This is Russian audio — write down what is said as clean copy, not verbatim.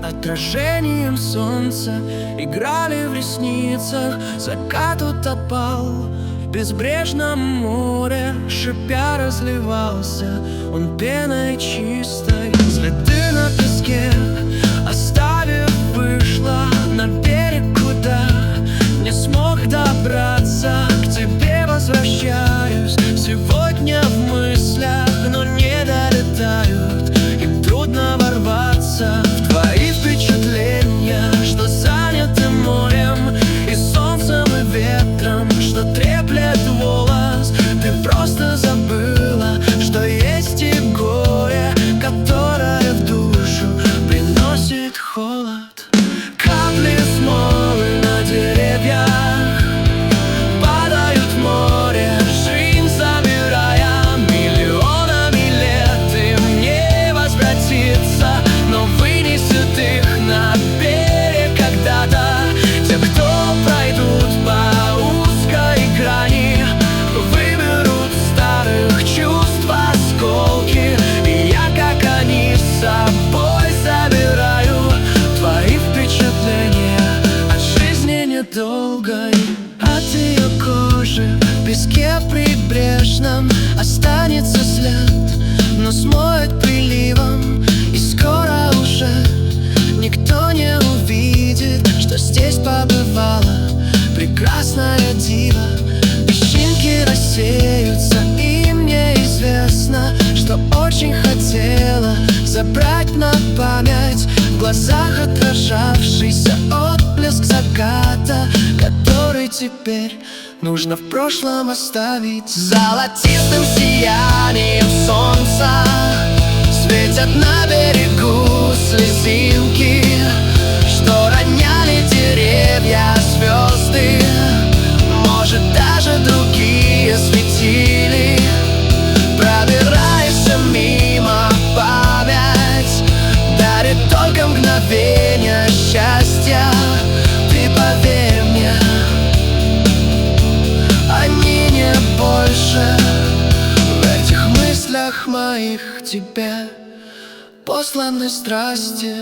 отражением солнца играли в ресницах. Закат утопал в безбрежном море, шипя разливался он пеной чистой. Следы на песке оставив, вышла на берег, куда не смог добраться. К тебе возвращаюсь сегодня в мыслях, но не долетают, и трудно ворваться в твои впечатления, что заняты морем и солнцем, и ветром, что треплет волос. Ты просто забыла, что есть и горе, которое в душу приносит холод. Капли смолы на деревьях падают в море, жизнь забирая миллионами лет. Им не возвратиться, но вынесет их на берег когда-то. Те, кто пройдут по узкой грани, выберут старых чувств осколки. И я, как они, с собой забираю твои впечатления от жизни недолгой. От ее кожи в песке прибрежном останется след, но смоет приливом, и скоро уже никто не увидит, что здесь побывала прекрасная дива. Песчинки рассеются, и мне известно, что очень хотела забрать на память в глазах отражавшийся отблеск заката, который теперь нужно в прошлом оставить. Золотистым сиянием солнца светят на берегу слезинки, что роняли деревья, звезды, может, даже другие светили. Пробираешься мимо, память дарит только мгновение счастья. Ты поверь мне, они не больше в этих мыслях моих тебе посланы страсти.